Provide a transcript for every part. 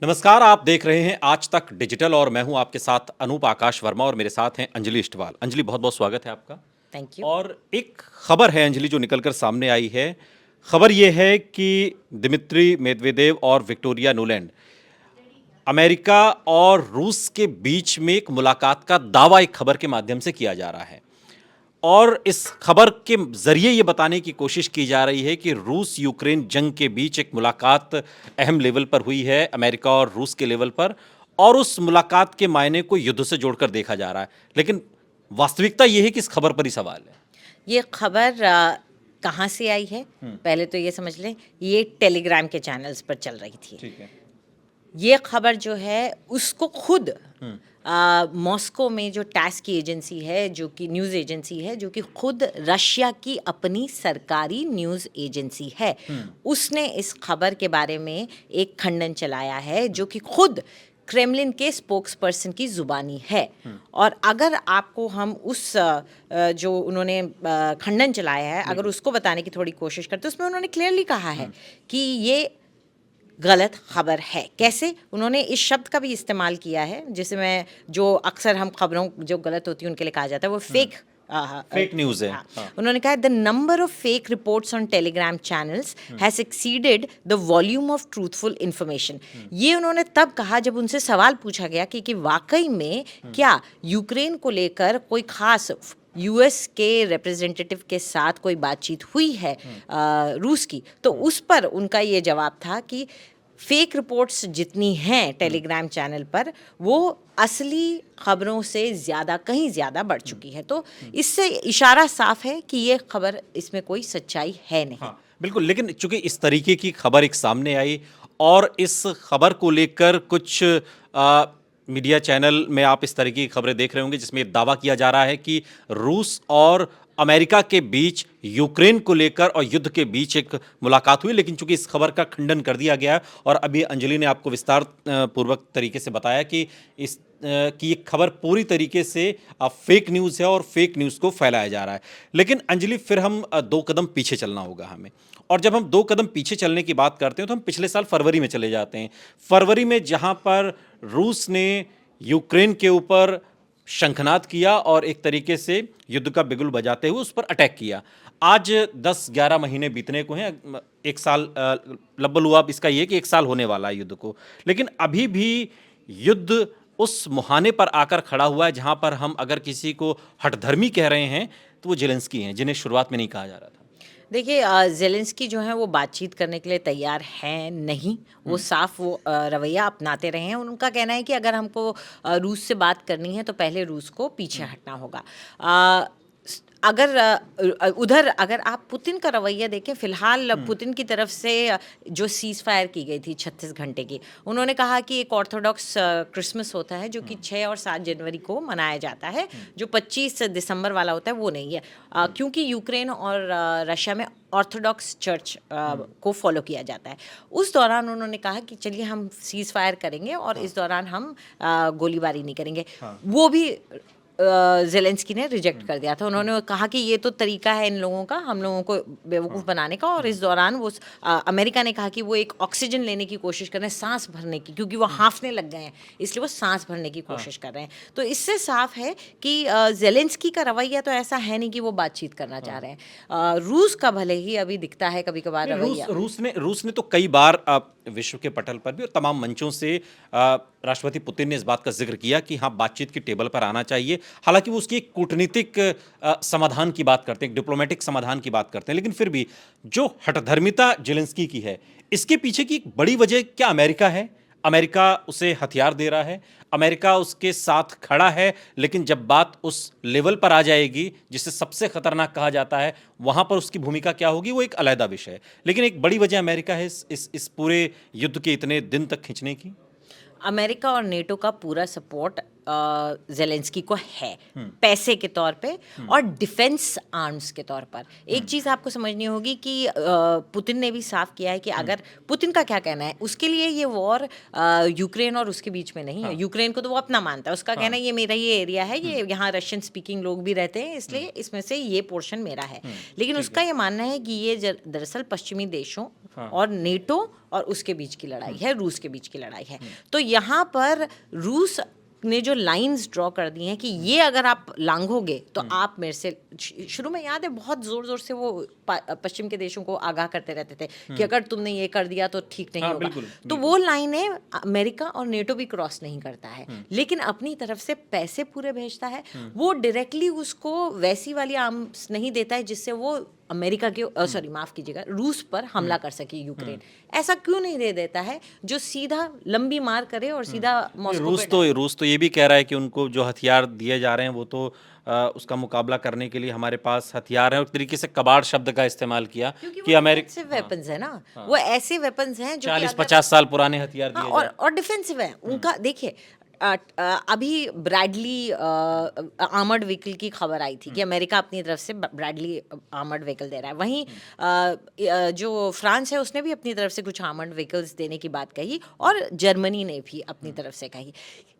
नमस्कार, आप देख रहे हैं आज तक डिजिटल और मैं हूं आपके साथ अनूप आकाश वर्मा और मेरे साथ हैं अंजलि इस्टवाल। अंजलि, बहुत-बहुत स्वागत है आपका। Thank you. और एक खबर है अंजलि जो निकल कर सामने आई है। खबर ये है कि दिमित्री मेदवेदेव और विक्टोरिया नुलैंड अमेरिका और रूस के बीच में एक मुलाकात का दावा एक खबर के माध्यम से किया जा रहा है। और इस खबर के ज़रिए ये बताने की कोशिश की जा रही है कि रूस यूक्रेन जंग के बीच एक मुलाकात अहम लेवल पर हुई है, अमेरिका और रूस के लेवल पर, और उस मुलाकात के मायने को युद्ध से जोड़कर देखा जा रहा है। लेकिन वास्तविकता ये है कि इस खबर पर ही सवाल है। ये खबर कहाँ से आई है? पहले तो ये समझ लें, ये टेलीग्राम के चैनल्स पर चल रही थी। ठीक है। ये खबर जो है उसको खुद मॉस्को में जो टास की एजेंसी है, जो कि न्यूज़ एजेंसी है, जो कि खुद रशिया की अपनी सरकारी न्यूज़ एजेंसी है, उसने इस खबर के बारे में एक खंडन चलाया है, जो कि खुद क्रेमलिन के स्पोक्स पर्सन की ज़ुबानी है। और अगर आपको हम उस जो उन्होंने खंडन चलाया है, अगर उसको बताने की थोड़ी कोशिश करते, तो उसमें उन्होंने क्लियरली कहा है कि ये गलत खबर है। कैसे? उन्होंने इस शब्द का भी इस्तेमाल किया है जिसे मैं जो अक्सर हम खबरों जो गलत होती है उनके लिए कहा जाता है वो फेक न्यूज़ है। हाँ। हाँ। उन्होंने कहा the number of fake reports on Telegram channels has exceeded the volume of truthful information. ये उन्होंने तब कहा जब उनसे सवाल पूछा गया कि वाकई में क्या यूक्रेन को लेकर कोई खास यूएस के रिप्रेजेंटेटिव के साथ कोई बातचीत हुई है रूस की, तो उस पर उनका ये जवाब था कि फेक रिपोर्ट्स जितनी हैं टेलीग्राम चैनल पर वो असली खबरों से ज़्यादा, कहीं ज़्यादा बढ़ चुकी है। तो इससे इशारा साफ है कि ये खबर, इसमें कोई सच्चाई है नहीं। हाँ, बिल्कुल। लेकिन चूंकि इस तरीके की खबर एक सामने आई और इस खबर को लेकर कुछ मीडिया चैनल में आप इस तरीके की खबरें देख रहे होंगे जिसमें दावा किया जा रहा है कि रूस और अमेरिका के बीच यूक्रेन को लेकर और युद्ध के बीच एक मुलाकात हुई, लेकिन चूंकि इस खबर का खंडन कर दिया गया और अभी अंजलि ने आपको विस्तार पूर्वक तरीके से बताया कि कि ये खबर पूरी तरीके से फेक न्यूज़ है और फेक न्यूज़ को फैलाया जा रहा है। लेकिन अंजलि, फिर हम दो कदम पीछे चलना होगा हमें, और जब हम दो कदम पीछे चलने की बात करते हैं तो हम पिछले साल फरवरी में चले जाते हैं। फरवरी में जहां पर रूस ने यूक्रेन के ऊपर शंखनाद किया और एक तरीके से युद्ध का बिगुल बजाते हुए उस पर अटैक किया। आज 10-11 महीने बीतने को हैं, एक साल लब्बल हुआ इसका ये कि एक साल होने वाला है युद्ध को। लेकिन अभी भी युद्ध उस मुहाने पर आकर खड़ा हुआ है जहां पर हम अगर किसी को हठधर्मी कह रहे हैं तो वो जेलेंस्की हैं, जिन्हें शुरुआत में नहीं कहा जा रहा था। देखिए, ज़ेलेंस्की जो हैं वो बातचीत करने के लिए तैयार हैं नहीं। वो साफ वो रवैया अपनाते रहे हैं। उनका कहना है कि अगर हमको रूस से बात करनी है तो पहले रूस को पीछे हटना होगा। अगर उधर अगर आप पुतिन का रवैया देखें, फिलहाल पुतिन की तरफ से जो सीज़ फायर की गई थी 36 घंटे की, उन्होंने कहा कि एक ऑर्थोडॉक्स क्रिसमस होता है जो कि 6 और 7 जनवरी को मनाया जाता है, जो 25 दिसंबर वाला होता है वो नहीं है, क्योंकि यूक्रेन और रशिया में ऑर्थोडॉक्स चर्च को फॉलो किया जाता है। उस दौरान उन्होंने कहा कि चलिए हम सीज़ फायर करेंगे और इस दौरान हम गोलीबारी नहीं करेंगे। वो भी ज़ेलेंस्की ने रिजेक्ट कर दिया था। उन्होंने कहा कि ये तो तरीका है इन लोगों का, हम लोगों को बेवकूफ़ बनाने का, और इस दौरान वो अमेरिका ने कहा कि वो एक ऑक्सीजन लेने की कोशिश कर रहे हैं, सांस भरने की, क्योंकि वो हाँफने लग गए हैं, इसलिए वो सांस भरने की कोशिश कर रहे हैं। तो इससे साफ है कि ज़ेलेंस्की का रवैया तो ऐसा है नहीं कि वो बातचीत करना चाह रहे हैं। रूस का भले ही अभी दिखता है कभी कभार रवैया। रूस ने तो कई बार विश्व के पटल पर भी और तमाम मंचों से राष्ट्रपति पुतिन ने इस बात का जिक्र किया कि हाँ, बातचीत की टेबल पर आना चाहिए। हालांकि वो उसकी एक कूटनीतिक समाधान की बात करते हैं, एक डिप्लोमेटिक समाधान की बात करते हैं, लेकिन फिर भी जो हठधर्मिता जेलेंस्की की है, इसके पीछे की एक बड़ी वजह क्या अमेरिका है? अमेरिका उसे हथियार दे रहा है, अमेरिका उसके साथ खड़ा है, लेकिन जब बात उस लेवल पर आ जाएगी जिसे सबसे खतरनाक कहा जाता है, वहां पर उसकी भूमिका क्या होगी वो एक अलग विषय है। लेकिन एक बड़ी वजह अमेरिका है इस पूरे युद्ध के इतने दिन तक खींचने की। अमेरिका और नेटो का पूरा सपोर्ट जेलेंस्की को है पैसे के तौर पे और डिफेंस आर्म्स के तौर पर। एक चीज़ आपको समझनी होगी कि पुतिन ने भी साफ किया है कि अगर पुतिन का क्या कहना है, उसके लिए ये वॉर यूक्रेन और उसके बीच में नहीं है। यूक्रेन को तो वो अपना मानता है, उसका कहना है ये मेरा ये एरिया है, ये यहाँ रशियन स्पीकिंग लोग भी रहते हैं, इसलिए इसमें से ये पोर्शन मेरा है। लेकिन उसका ये मानना है कि ये दरअसल पश्चिमी देशों और नेटो और उसके बीच की लड़ाई है, रूस के बीच की लड़ाई है। तो यहाँ पर रूस ने जो लाइंस ड्रॉ कर दी हैं कि ये अगर आप लांघोगे तो आप मेरे से, शुरू में याद है बहुत जोर जोर से वो पश्चिम के देशों को आगाह करते रहते थे कि अगर तुमने ये कर दिया तो ठीक नहीं होगा। तो वो लाइनें अमेरिका और नेटो भी क्रॉस नहीं करता है, लेकिन अपनी तरफ से पैसे पूरे भेजता है। वो डायरेक्टली उसको वैसी वाली आर्म्स नहीं देता है जिससे वो अमेरिका के सॉरी माफ कीजिएगा रूस पर हमला कर सके यूक्रेन। ऐसा क्यों नहीं दे देता है जो सीधा लंबी मार करे और सीधा मॉस्को पे रूस तो ये भी कह रहा है कि उनको जो हथियार दिए जा रहे हैं वो तो उसका मुकाबला करने के लिए हमारे पास हथियार हैं, और तरीके से कबाड़ शब्द का इस्तेमाल किया कि अमेरिका वेपन्स है ना, वो ऐसे वेपन्स हैं जो 40-50 साल पुराने हथियार दिए और डिफेंसिव है उनका। देखिए अभी ब्रैडली आर्मर्ड व्हीकल की खबर आई थी कि अमेरिका अपनी तरफ से ब्रैडली आर्मर्ड व्हीकल दे रहा है। वहीं जो फ्रांस है उसने भी अपनी तरफ से कुछ आर्मर्ड व्हीकल्स देने की बात कही, और जर्मनी ने भी अपनी तरफ से कही।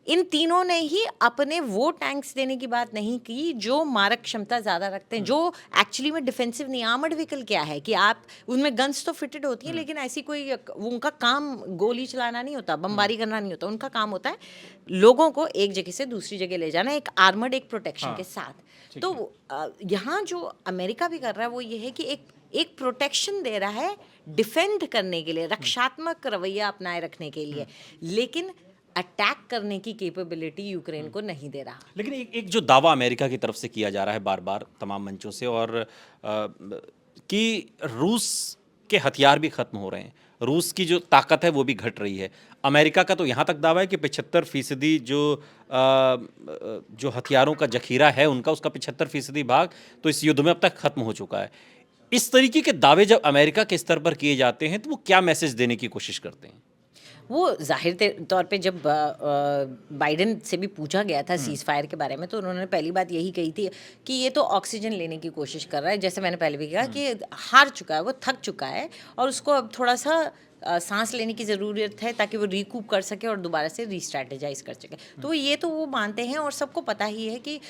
इन तीनों ने ही अपने वो टैंक्स देने की बात नहीं की जो मारक क्षमता ज़्यादा रखते हैं, जो एक्चुअली में डिफेंसिव नहीं। आर्मर्ड व्हीकल क्या है कि आप उनमें गन्स तो फिटेड होती हैं, लेकिन ऐसी कोई उनका काम गोली चलाना नहीं होता, बमबारी करना नहीं होता। उनका काम होता है लोगों को एक जगह से दूसरी जगह ले जाना, एक आर्मर्ड एक प्रोटेक्शन के साथ। तो यहाँ जो अमेरिका भी कर रहा है वो ये है कि एक प्रोटेक्शन दे रहा है डिफेंड करने के लिए, रक्षात्मक रवैया अपनाए रखने के लिए, लेकिन अटैक करने की कैपेबिलिटी यूक्रेन को नहीं दे रहा। लेकिन एक जो दावा अमेरिका की तरफ से किया जा रहा है बार बार तमाम मंचों से, और कि रूस के हथियार भी खत्म हो रहे हैं, रूस की जो ताकत है वो भी घट रही है। अमेरिका का तो यहाँ तक दावा है कि 75% जो हथियारों का जखीरा है उनका, उसका 75% भाग तो इस युद्ध में अब तक खत्म हो चुका है। इस तरीके के दावे जब अमेरिका के स्तर पर किए जाते हैं तो वो क्या मैसेज देने की कोशिश करते हैं? वो जाहिर तौर पे जब बाइडेन से भी पूछा गया था सीज फायर के बारे में, तो उन्होंने पहली बात यही कही थी कि ये तो ऑक्सीजन लेने की कोशिश कर रहा है। जैसे मैंने पहले भी कहा कि हार चुका है, वो थक चुका है, और उसको अब थोड़ा सा सांस लेने की ज़रूरत है ताकि वो रिकूप कर सके और दोबारा से रीस्ट्रैटेजाइज कर सके। तो ये तो वो मानते हैं, और सबको पता ही है कि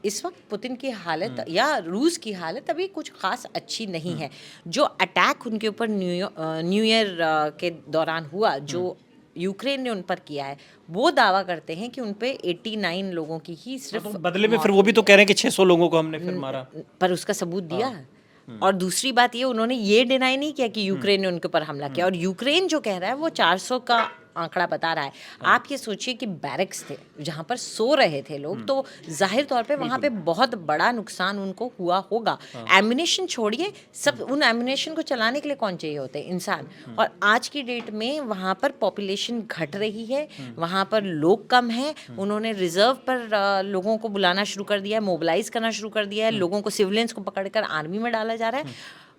इस वक्त पुतिन की हालत या रूस की हालत अभी कुछ खास अच्छी नहीं है। जो अटैक उनके ऊपर न्यू ईयर के दौरान हुआ, जो यूक्रेन ने उन पर किया है, वो दावा करते हैं कि उन पे 89 लोगों की ही सिर्फ तो बदले में फिर वो भी तो कह रहे हैं कि 600 लोगों को हमने फिर मारा, पर उसका सबूत दिया। और दूसरी बात ये, उन्होंने ये डिनाई नहीं किया कि यूक्रेन ने उनके ऊपर हमला किया, और यूक्रेन जो कह रहा है वो 400 का आंकड़ा बता रहा है। आप ये सोचिए कि बैरक्स थे जहाँ पर सो रहे थे लोग, तो जाहिर तौर पे वहाँ पे बहुत बड़ा नुकसान उनको हुआ होगा। एम्युनिशन छोड़िए, सब उन एम्युनिशन को चलाने के लिए कौन चाहिए होते हैं? इंसान। और आज की डेट में वहाँ पर पॉपुलेशन घट रही है, वहाँ पर लोग कम हैं, उन्होंने रिजर्व पर लोगों को बुलाना शुरू कर दिया है, मोबिलाइज करना शुरू कर दिया है, लोगों को सिविलियंस को पकड़कर आर्मी में डाला जा रहा है।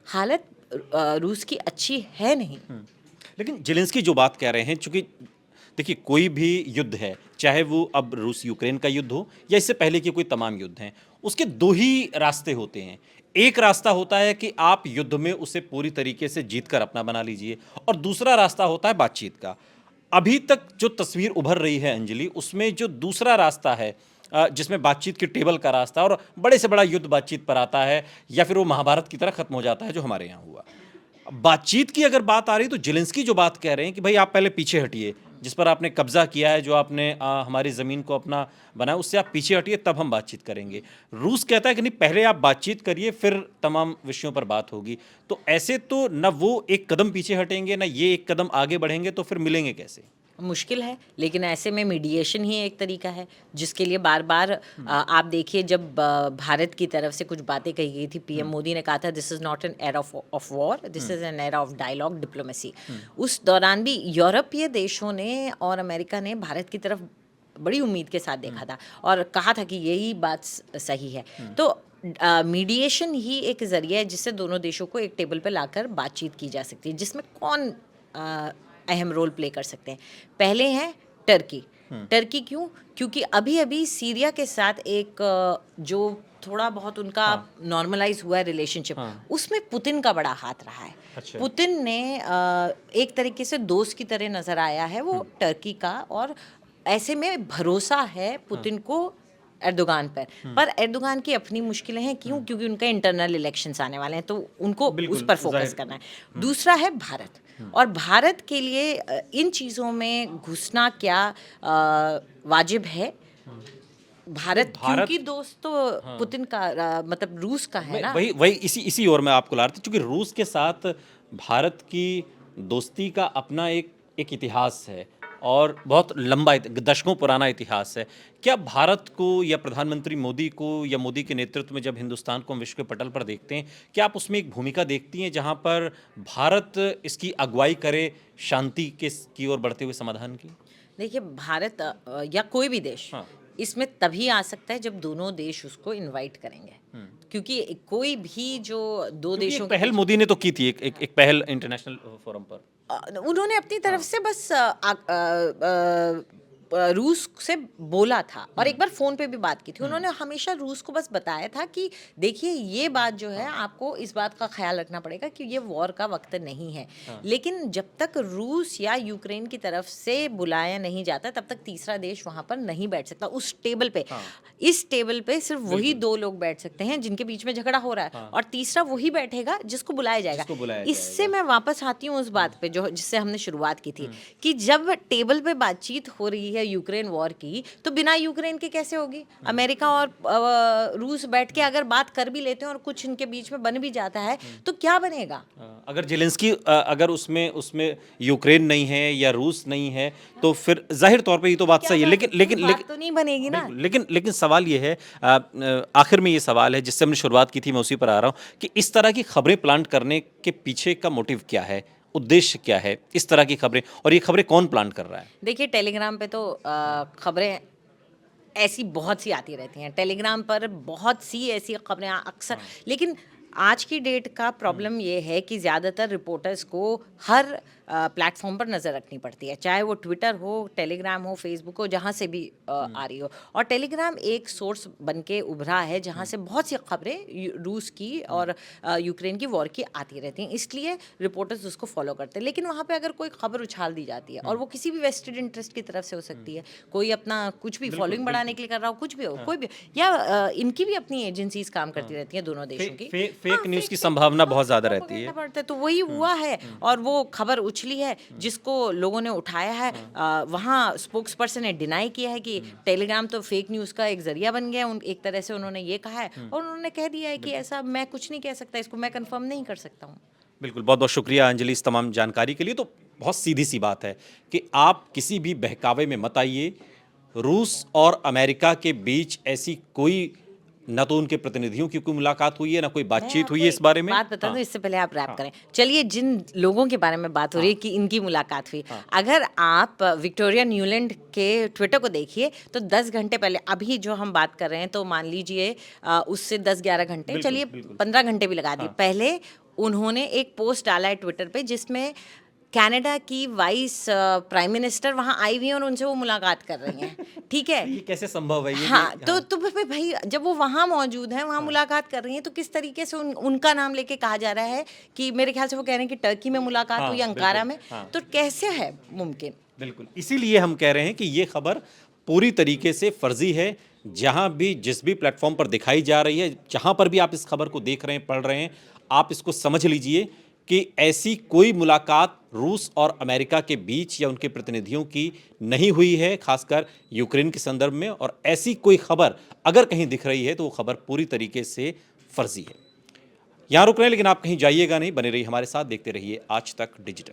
हालत रूस की अच्छी है नहीं। लेकिन जेलेंस्की जो बात कह रहे हैं, चूंकि देखिए कोई भी युद्ध है, चाहे वो अब रूस यूक्रेन का युद्ध हो या इससे पहले के कोई तमाम युद्ध हैं, उसके दो ही रास्ते होते हैं। एक रास्ता होता है कि आप युद्ध में उसे पूरी तरीके से जीत कर अपना बना लीजिए, और दूसरा रास्ता होता है बातचीत का। अभी तक जो तस्वीर उभर रही है अंजलि, उसमें जो दूसरा रास्ता है जिसमें बातचीत की टेबल का रास्ता और बड़े से बड़ा युद्ध बातचीत पर आता है, या फिर वो महाभारत की तरह खत्म हो जाता है जो हमारे यहाँ हुआ। बातचीत की अगर बात आ रही तो जेलेंस्की जो बात कह रहे हैं कि भाई आप पहले पीछे हटिए, जिस पर आपने कब्जा किया है, जो आपने हमारी ज़मीन को अपना बनाया, उससे आप पीछे हटिए, तब हम बातचीत करेंगे। रूस कहता है कि नहीं, पहले आप बातचीत करिए, फिर तमाम विषयों पर बात होगी। तो ऐसे तो न वो एक कदम पीछे हटेंगे, ना ये एक कदम आगे बढ़ेंगे, तो फिर मिलेंगे कैसे? मुश्किल है, लेकिन ऐसे में मीडिएशन ही एक तरीका है, जिसके लिए बार बार आप देखिए, जब भारत की तरफ से कुछ बातें कही गई थी, पीएम मोदी ने कहा था this is not an era of war, this is an era of dialogue diplomacy. उस दौरान भी यूरोपीय देशों ने और अमेरिका ने भारत की तरफ बड़ी उम्मीद के साथ देखा था और कहा था कि यही बात सही है। तो मीडिएशन ही एक ज़रिया है जिससे दोनों देशों को एक टेबल पर लाकर बातचीत की जा सकती है, जिसमें कौन अहम रोल प्ले कर सकते हैं। पहले हैं टर्की। टर्की क्यों? क्योंकि अभी-अभी सीरिया के साथ एक जो थोड़ा बहुत उनका नॉर्मलाइज हुआ है रिलेशनशिप, उसमें पुतिन का बड़ा हाथ रहा है। अच्छा। पुतिन ने एक तरीके से दोस्त की तरह नजर आया है वो टर्की का, और ऐसे में भरोसा है पुतिन को एर्दोगान पर एर्दोगान की अपनी मुश्किलें हैं। क्यों? क्योंकि उनका इंटरनल इलेक्शंस आने वाले हैं, तो उनको बिल्कुल, उस पर फोकस जाहिर। करना है। दूसरा है भारत, और भारत के लिए इन चीज़ों में घुसना क्या वाजिब है? भारत भारत क्योंकि दोस्त तो पुतिन का मतलब रूस का है ना। वही वही इसी ओर मैं आपको ला रहा था, क्योंकि रूस के साथ भारत की दोस्ती का अपना एक एक इतिहास है और बहुत लंबा दशकों पुराना इतिहास है। क्या भारत को या प्रधानमंत्री मोदी को या मोदी के नेतृत्व में जब हिंदुस्तान को हम विश्व के पटल पर देखते हैं, क्या आप उसमें एक भूमिका देखती हैं जहां पर भारत इसकी अगुवाई करे शांति की ओर बढ़ते हुए समाधान की? देखिए, भारत या कोई भी देश हाँ। इसमें तभी आ सकता है जब दोनों देश उसको इनवाइट करेंगे। क्योंकि कोई भी जो दो क्योंकि देशों एक के पहल बीच मोदी ने तो की थी, एक पहल इंटरनेशनल फोरम पर। उन्होंने अपनी तरफ से बस रूस से बोला था, और एक बार फोन पे भी बात की थी। उन्होंने हमेशा रूस को बस बताया था कि देखिए, ये बात जो है आपको इस बात का ख्याल रखना पड़ेगा कि ये वॉर का वक्त नहीं है। लेकिन जब तक रूस या यूक्रेन की तरफ से बुलाया नहीं जाता, तब तक तीसरा देश वहां पर नहीं बैठ सकता उस टेबल पे। इस टेबल पे सिर्फ वही दो लोग बैठ सकते हैं जिनके बीच में झगड़ा हो रहा है, और तीसरा वही बैठेगा जिसको बुलाया जिसको बुलाया जाएगा। इससे मैं वापस आती हूँ उस बात पे जो जिससे हमने शुरुआत की थी, कि जब टेबल पे बातचीत हो रही है यूक्रेन वॉर की, तो बिना यूक्रेन के कैसे होगी? अमेरिका और रूस बैठ के अगर बात कर भी लेते हैं और कुछ इनके बीच में बन भी जाता है, तो क्या बनेगा? अगर जेलेंस्की अगर उसमें यूक्रेन नहीं है या रूस नहीं है, तो फिर जाहिर तौर पे ये तो बात सही है, लेकिन बात तो नहीं बनेगी ना। लेकिन सवाल ये है, आखिर में ये सवाल है जिससे हमने शुरुआत की थी, मैं उसी पर आ रहा हूँ कि इस तरह की खबरें प्लांट करने के पीछे का मोटिव क्या है, उद्देश्य क्या है इस तरह की खबरें, और ये खबरें कौन प्लांट कर रहा है? देखिए, टेलीग्राम पे तो खबरें ऐसी बहुत सी आती रहती हैं। टेलीग्राम पर बहुत सी ऐसी खबरें अक्सर, लेकिन आज की डेट का प्रॉब्लम ये है कि ज़्यादातर रिपोर्टर्स को हर प्लेटफॉर्म पर नज़र रखनी पड़ती है, चाहे वो ट्विटर हो, टेलीग्राम हो, फेसबुक हो, जहाँ से भी आ रही हो। और टेलीग्राम एक सोर्स बन के उभरा है जहाँ से बहुत सी खबरें रूस की और यूक्रेन की वॉर की आती रहती हैं, इसलिए रिपोर्टर्स उसको फॉलो करते हैं। लेकिन वहाँ पे अगर कोई खबर उछाल दी जाती है, और वो किसी भी वेस्टेड इंटरेस्ट की तरफ से हो सकती है, कोई अपना कुछ भी फॉलोइंग बढ़ाने के लिए कर रहा हो, कुछ भी हो, कोई भी, या इनकी भी अपनी एजेंसीज काम करती रहती हैं दोनों देशों की। फेक न्यूज़ की संभावना बहुत ज़्यादा रहती है। पड़ता है, तो वही हुआ है। और वो खबर उछली है जिसको लोगों ने उठाया है, वहाँ स्पोक्स पर्सन ने डिनाई किया है कि टेलीग्राम तो फेक न्यूज़ का एक जरिया बन गया। एक तरह से उन्होंने ये कहा है, और उन्होंने कह दिया है कि ऐसा मैं कुछ नहीं कह सकता, इसको मैं कंफर्म नहीं कर सकता हूँ। बिल्कुल, बहुत बहुत शुक्रिया अंजलि इस तमाम जानकारी के लिए। तो बहुत सीधी सी बात है कि आप किसी भी बहकावे में मत आइए। रूस और अमेरिका के बीच ऐसी कोई, ना तो उनके प्रतिनिधियों की कोई मुलाकात हुई है, ना कोई बातचीत हुई है इस बारे में। बात बता दूं इससे पहले आप रैप करें। चलिए, जिन लोगों के बारे में बात हो रही है कि इनकी मुलाकात हुई, अगर आप विक्टोरिया न्यूलैंड के ट्विटर को देखिए, तो 10 घंटे पहले, अभी जो हम बात कर रहे हैं, तो मान लीजिए उससे 10-11 घंटे, चलिए 15 घंटे भी लगा दिए पहले, उन्होंने एक पोस्ट डाला है ट्विटर पे जिसमें कनाडा की वाइस प्राइम मिनिस्टर वहाँ आई हुई हैं और उनसे वो मुलाकात कर रही हैं। ठीक है, ये कैसे संभव है? ये हाँ, तो भाई, जब वो वहाँ मौजूद हैं, वहाँ मुलाकात कर रही हैं, तो किस तरीके से उनका नाम लेके कहा जा रहा है कि मेरे ख्याल से वो कह रहे हैं कि टर्की में मुलाकात हुई, अंकारा में, तो कैसे है मुमकिन? बिल्कुल, इसीलिए हम कह रहे हैं कि ये खबर पूरी तरीके से फर्जी है। जहाँ भी, जिस भी प्लेटफॉर्म पर दिखाई जा रही है, जहाँ पर भी आप इस खबर को देख रहे हैं, पढ़ रहे हैं, आप इसको समझ लीजिए कि ऐसी कोई मुलाकात रूस और अमेरिका के बीच या उनके प्रतिनिधियों की नहीं हुई है, खासकर यूक्रेन के संदर्भ में। और ऐसी कोई खबर अगर कहीं दिख रही है, तो वो खबर पूरी तरीके से फर्जी है। यहाँ रुक रहे हैं, लेकिन आप कहीं जाइएगा नहीं, बने रहिए हमारे साथ, देखते रहिए आज तक डिजिटल।